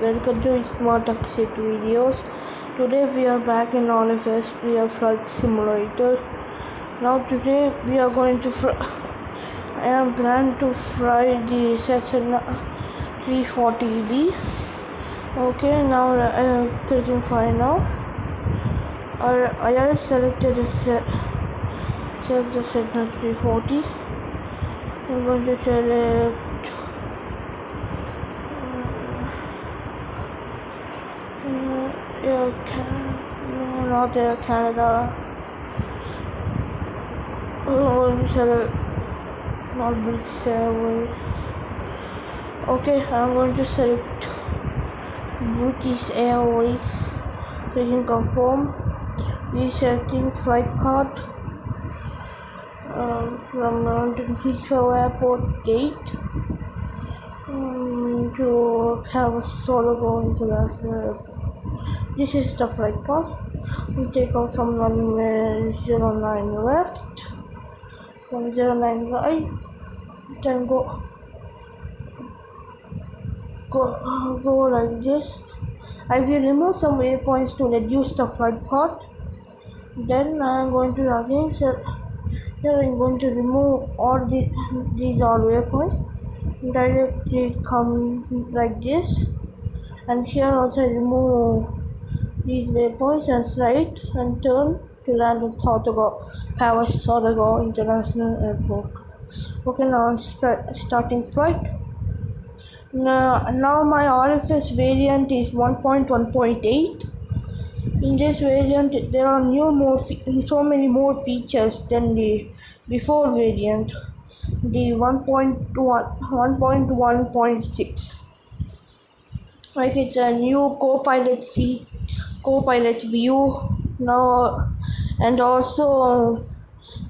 welcome to Smart Exit Videos. Today we are back in LHR. We are flight simulator. Now today we are going to I am planning to fly the Cessna 340B. Okay, now I am clicking fly now. I have selected the Cessna 340. I'm going to select not Air Canada. Select not British Airways. Okay, I'm going to select British Airways. Clicking confirm. Resetting flight path from London Heathrow Airport gate to have Sologo International Airport. This is the flight path. We take off from runway 09 left, from 09 right, then go like this. I will remove some waypoints to reduce the flight path. Then I am going to again here I'm going to remove all these all waypoints. Directly come like this, and here also remove these waypoints and slide and turn to land at Paris Sotogo International Airport. Okay, now I'm starting flight. Now my RFS variant is 1.1.8. In this variant, there are so many more features than the before variant, the 1.1.6. Like it's a new co-pilot seat, co-pilot view now, and also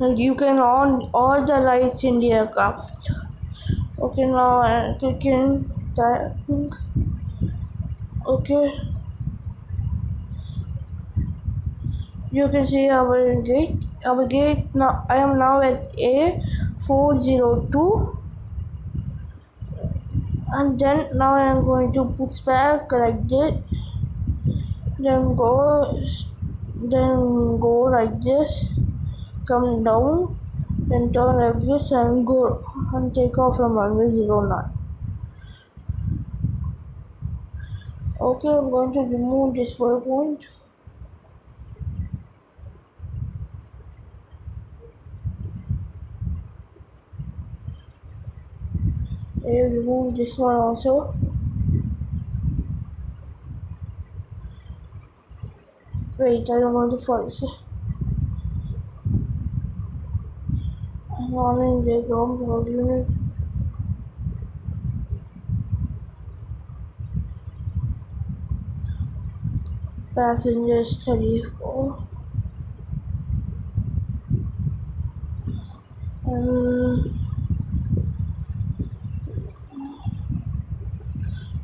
you can on all the lights in the aircraft. Okay, now I'm clicking that. Okay, you can see our gate. Our gate now. I am now at A402. And then now I am going to push back like this, then go like this, come down, then turn like this and go and take off from runway 09. Okay, I'm going to remove this waypoint. I remove this one also. Wait, I don't want to force it. I'm on the ground unit. Passengers 34.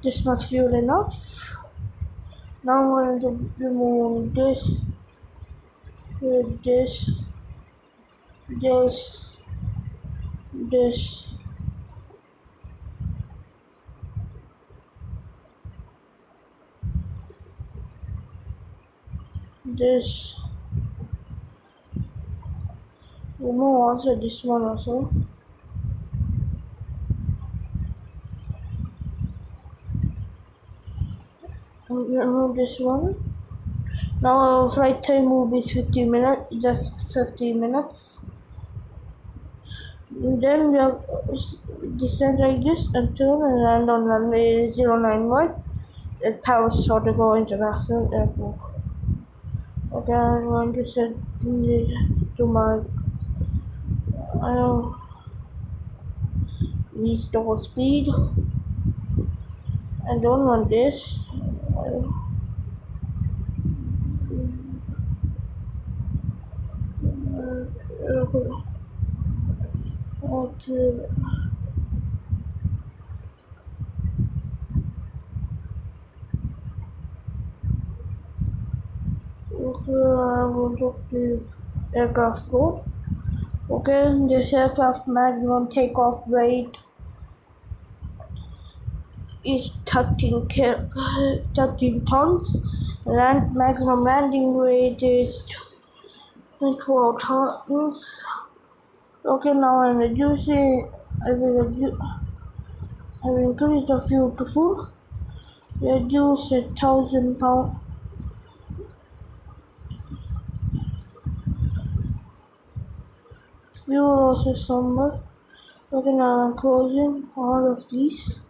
This much fuel enough. Now I'm going to remove this, this, remove also this one also. Remove this one. Now our flight time will be 50 minutes, just 50 minutes. Then we have descend like this and turn and land on runway 09 right at Paris Sotogo International Airport. Okay, I'm going to set this to my restore speed. I don't want this. Okay. Okay, I will check the aircraft code. Okay, this aircraft maximum takeoff weight is 13 tons. Maximum landing weight is 12 tons. Okay, now I'm reducing. I will increase the fuel to full. Reduce 1,000 pound. Fuel also somewhere. Okay, now I'm closing all of these.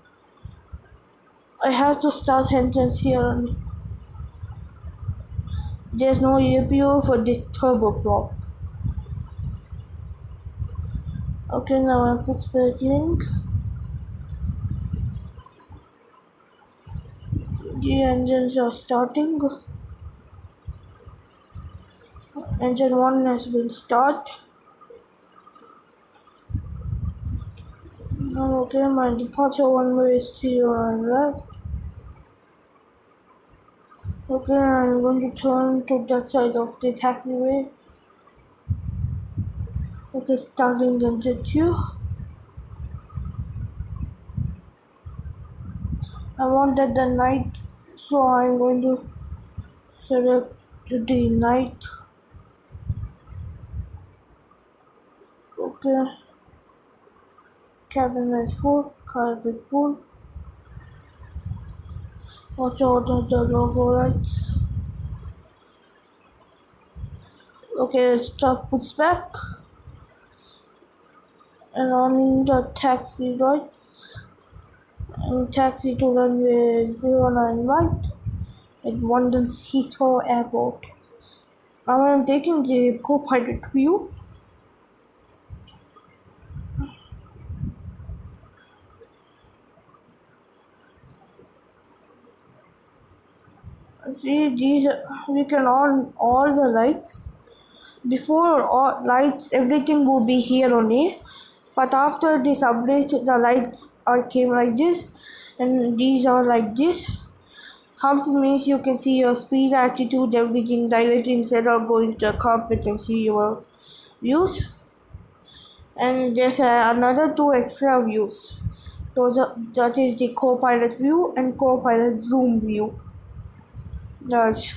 I have to start sentence here. There's no APO for this turboprop. Okay, now I'm speaking. The engines are starting. Engine 1 has been start. Okay, my departure runway is 0 and left. Okay, I'm going to turn to that side of the taxiway. Okay, starting engine 2. I wanted the night, so I'm going to select the night. Okay, cabin is full, carpet full. Watch out of the logo lights. Okay, stop pushback. And on the taxi lights. And taxi to runway 09 right at London Heathrow Airport. Now I'm taking the co-pilot view. See, these we can on all the lights. Before all lights, everything would be here only. But after this update, the lights came like this, and these are like this. Hump means you can see your speed, altitude, everything directly instead of going to the cockpit and see your views. And there's another two extra views. That is the co-pilot view and co-pilot zoom view. That's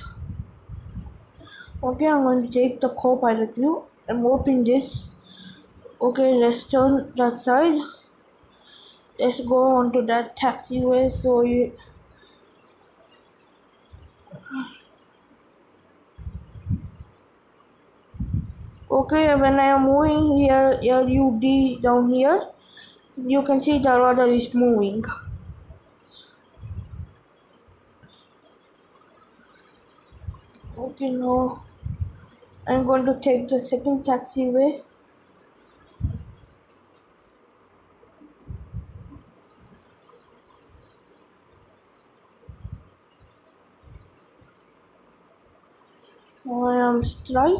okay. I'm going to take the co-pilot view and open this. Okay, let's turn that side. Let's go on to that taxiway. So you. Okay, when I am moving here, LUD down here, you can see the rudder is moving. Okay, now I'm going to take the second taxiway. Now I am straight.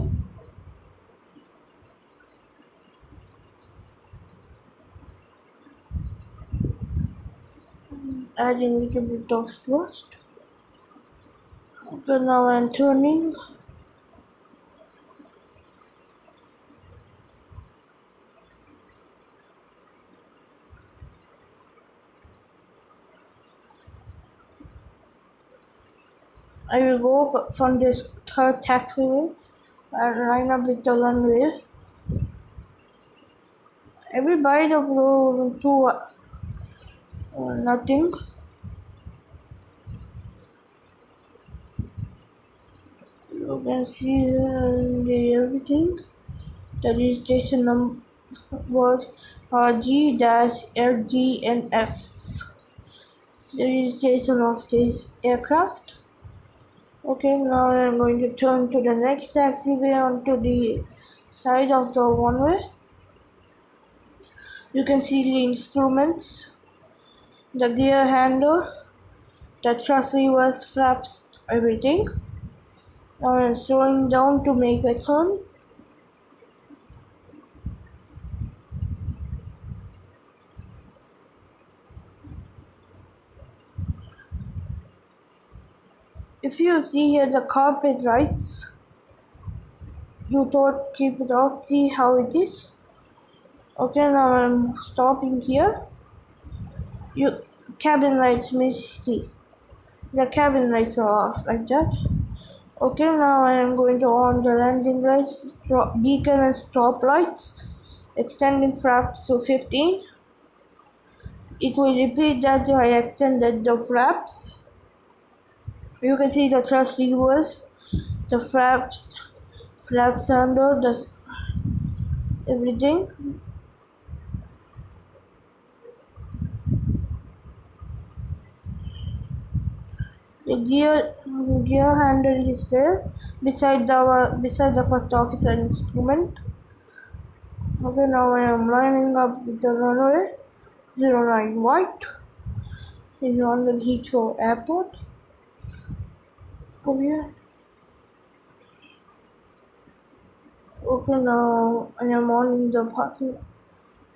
Adding a little bit of thrust. Okay, now I'm turning. I will go from this third taxiway and line up with the runways. Everybody will go to nothing. You can see everything. The registration number was G-LG and F. The registration of this aircraft. Okay, now I'm going to turn to the next taxiway onto the side of the runway. You can see the instruments, the gear handle, the thrust levers, flaps, everything. Now I'm slowing down to make a turn. If you see here the carpet lights, you thought keep it off, see how it is. Okay, now I'm stopping here. You cabin lights misty. The cabin lights are off like that. Okay, now I am going to on the landing lights, beacon and stop lights, extending flaps to 15. It will repeat that I extended the flaps. You can see the thrust levers, the flaps under, the everything. The gear handle is there beside the first officer instrument. Okay, now I am lining up with the runway 09 white. Is on the Heathrow Airport. Over here. Okay, now I am on in the parking.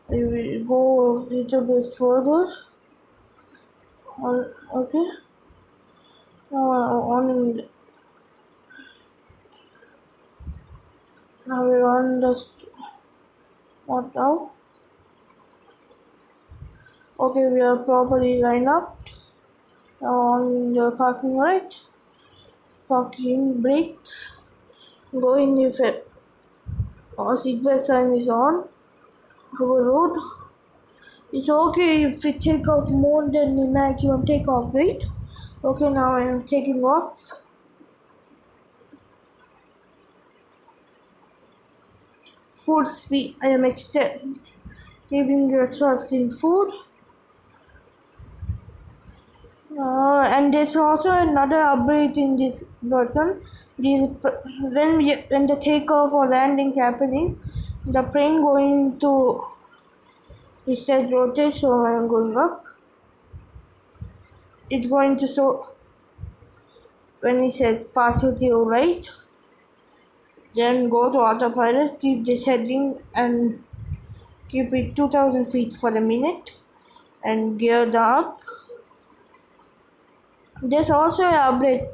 I will go a little bit further. Okay. Now I'm on in the, now we're on the what now? Okay, we are properly lined up. Now on in the parking right. Parking brakes. Going if a seatbelt sign is on. Our road. It's okay if we take off more than the maximum takeoff weight. Okay, now I am taking off. Full speed. I am giving the thrust in food. And there's also another upgrade in this version. When the takeoff or landing happening, the plane going to instead rotate, so I am going up. It's going to show when it says pass with your right. Then go to autopilot, keep this heading and keep it 2000 feet for a minute and gear up. There's also an update.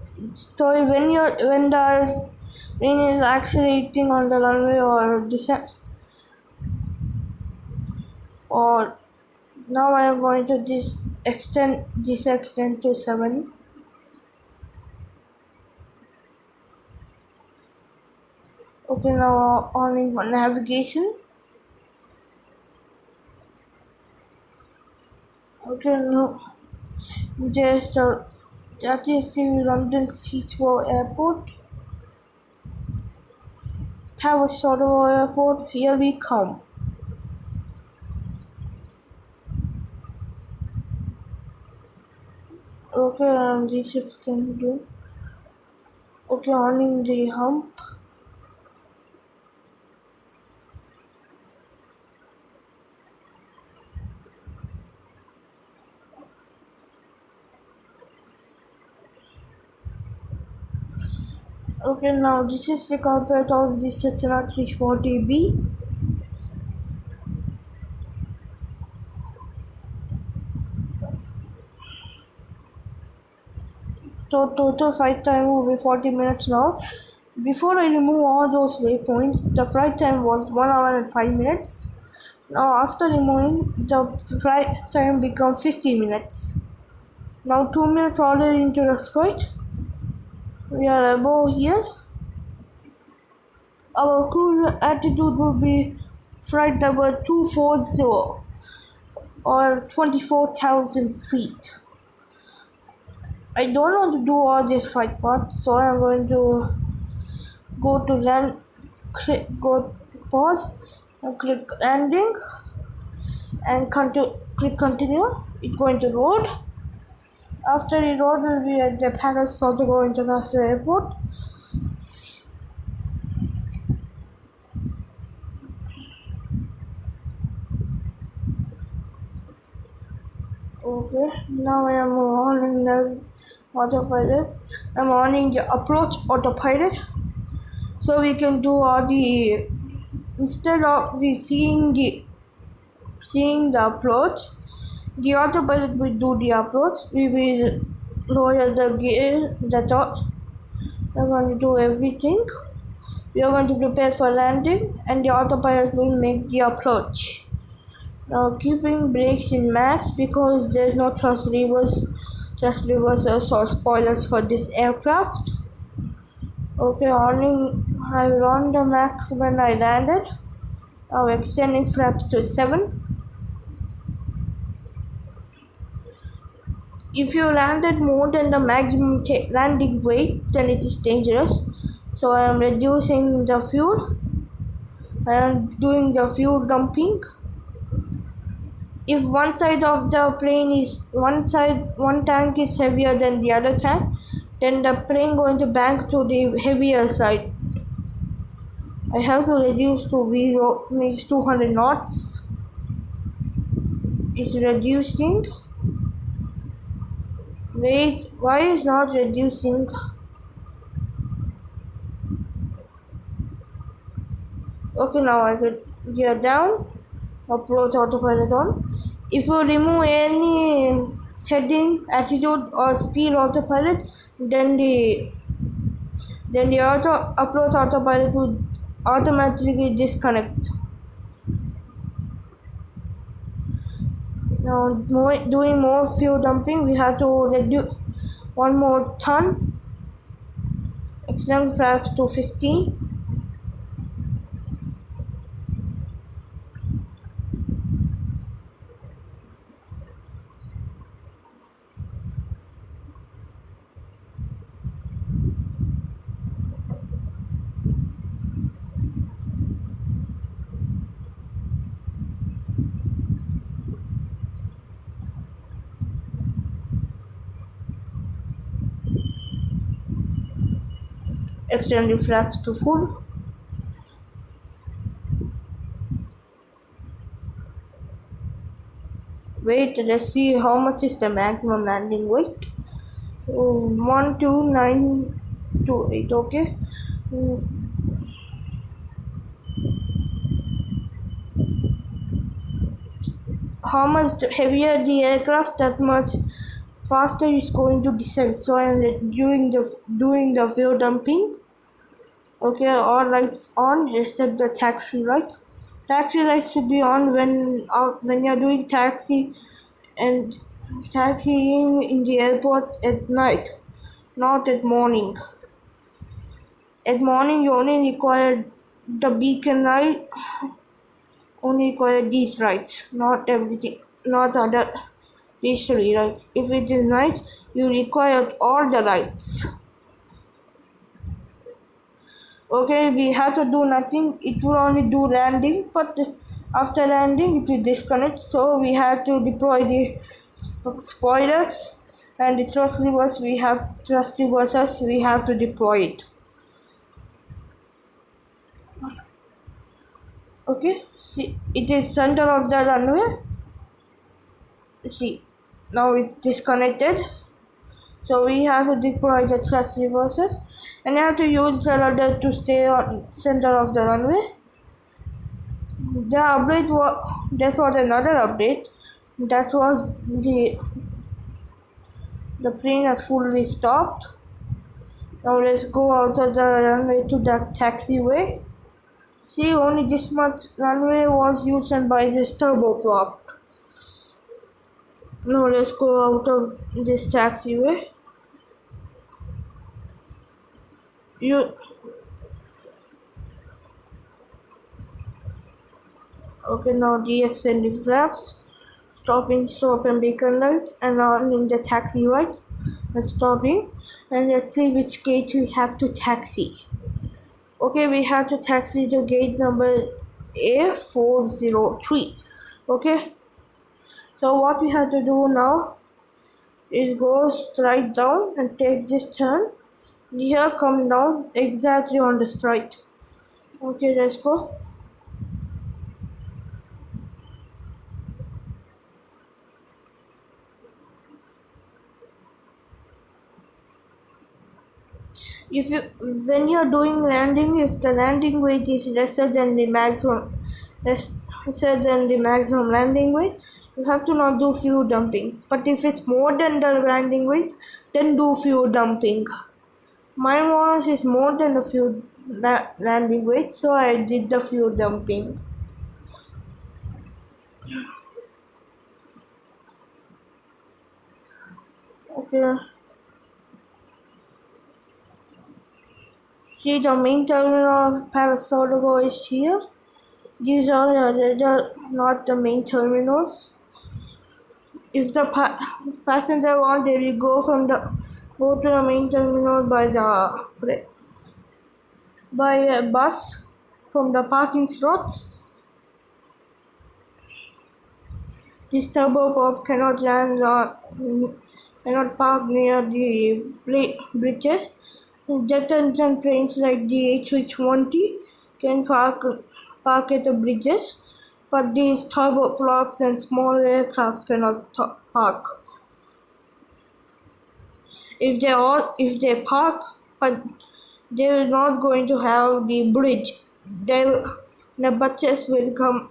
So when the plane is accelerating on the runway or now I am going to extend to 7. Okay, now on in navigation. Okay, no, that is the London Heathrow Airport. Paris Airport, here we come. Okay, this extend do. Okay, on in the hump. Okay, now this is the carpet of the Cessna 340B. So total flight time will be 40 minutes now. Before I remove all those waypoints, the flight time was 1 hour and 5 minutes. Now after removing, the flight time becomes 50 minutes. Now 2 minutes already into the flight. We are above here. Our cruise altitude will be flight number 240 or 24,000 feet. I don't want to do all this flight parts, so I'm going to go to land, go pause, and click landing, and click continue. It's going to load. After it load, will be at the Paris Sotogo International Airport. Okay, now I am on the autopilot. I'm on the approach autopilot, so we can do all the instead of we seeing the approach, the autopilot will do the approach. We will lower the gear, the top. We're going to do everything. We are going to prepare for landing, and the autopilot will make the approach. Now keeping brakes in max because there's no thrust reversers or spoilers for this aircraft. Okay, I on the max when I landed. Now extending flaps to 7. If you landed more than the maximum landing weight, then it is dangerous. So I am reducing the fuel. I am doing the fuel dumping. If one tank is heavier than the other tank, then the plane going to bank to the heavier side. I have to reduce to V0 means 200 knots. It's reducing. Wait, why is not reducing? Okay, now I get gear down, approach autopilot on. If you remove any heading, attitude or speed autopilot, then the approach autopilot would automatically disconnect. Now doing more fuel dumping, we have to reduce one more ton, extend flaps to 15. Extend the flaps to full. Wait, let's see how much is the maximum landing weight. 12928. Okay. How much heavier the aircraft, that much faster it's going to descend. So I am doing the fuel dumping. Okay, all lights on except the taxi lights. Taxi lights should be on when you're doing and taxiing in the airport at night, not at morning. At morning you only require the beacon light, only require these lights, not everything, not other these three lights. If it is night, you require all the lights. Okay, we have to do nothing. It will only do landing, but after landing it will disconnect. So we have to deploy the spoilers and the thrust reversers. We have to deploy it. Okay, see, it is center of the runway. See, now it's disconnected. So we have to deploy the thrust reversers and you have to use the rudder to stay on center of the runway. The update was another update. That was the plane has fully stopped. Now let's go out of the runway to the taxiway. See, only this much runway was used by this turboprop. Now let's go out of this taxiway. Okay, now de-extending flaps, stopping stop and beacon lights, and on in the taxi lights, and stopping. And let's see which gate we have to taxi. Okay, we have to taxi to gate number A403. Okay, so what we have to do now is go straight down and take this turn. Here, come down exactly on the straight. Okay, let's go. If you when you're doing landing, if the landing weight is lesser than the maximum landing weight, you have to not do fuel dumping. But if it's more than the landing weight, then do fuel dumping. Mine is more than the fuel landing weight, so I did the fuel dumping. Okay. See, the main terminal of Parasodogo is here. These are not the main terminals. If the passenger want, they will go to the main terminal by a bus from the parking slots. This turboprop cannot park near the bridges. Jet engine trains like the H-1T can park at the bridges, but these turboprops and small aircraft cannot park. If they park, but they will not going to have the bridge. The buses will come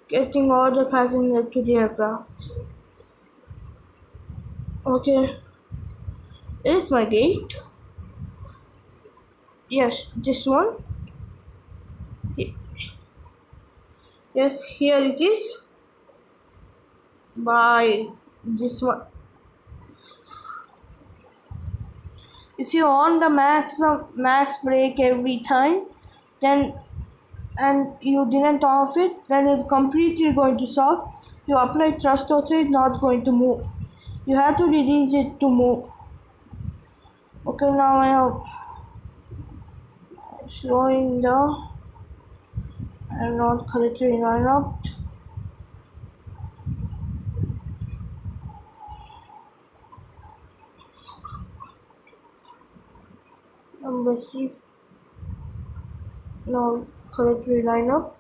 getting all the passengers to the aircraft. Okay, it is my gate. Yes, this one. Yes, here it is. By this one. If you on the max brake every time, then and you didn't off it, then it's completely going to stop. You apply thrust also, it's not going to move. You have to release it to move. Okay, now I am slowing down. I'm not correctly lined up. Number C. Now correctly line up.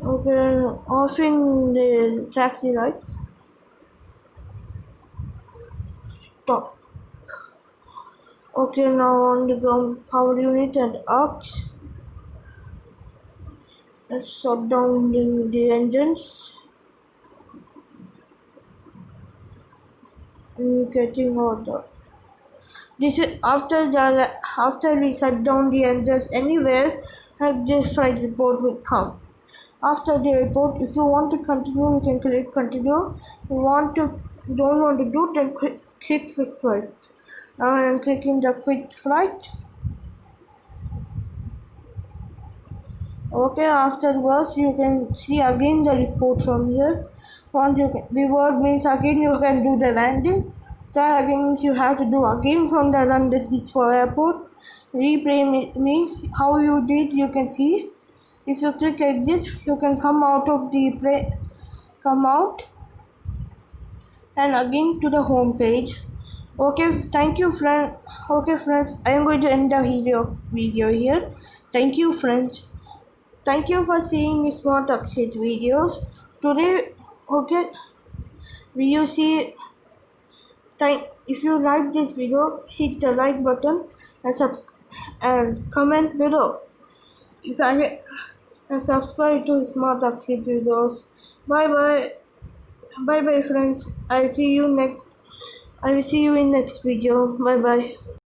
Okay, offing the taxi lights. Stop. Okay, now on the ground power unit and arcs. Let's shut down the engines. And getting order. This is after we shut down the engines anywhere, this side report will come. After the report, if you want to continue, you can click continue. If you don't want to do, then click quick flight. Now I am clicking the quick flight. Okay, afterwards you can see again the report from here. Once reward means again you can do the landing. That again means you have to do again from the London Heathrow Airport. Replay means how you did, you can see. If you click exit, you can come out of the plane, come out, and again to the home page. Okay, thank you, friend. Okay, friends, I am going to end the video here. Thank you, friends. Thank you for seeing Smart Success videos. Today, okay, will you see? If you like this video, hit the like button and comment below. If I and subscribe to Smart Success videos. Bye bye. Bye bye, friends. I will see you in next video. Bye bye.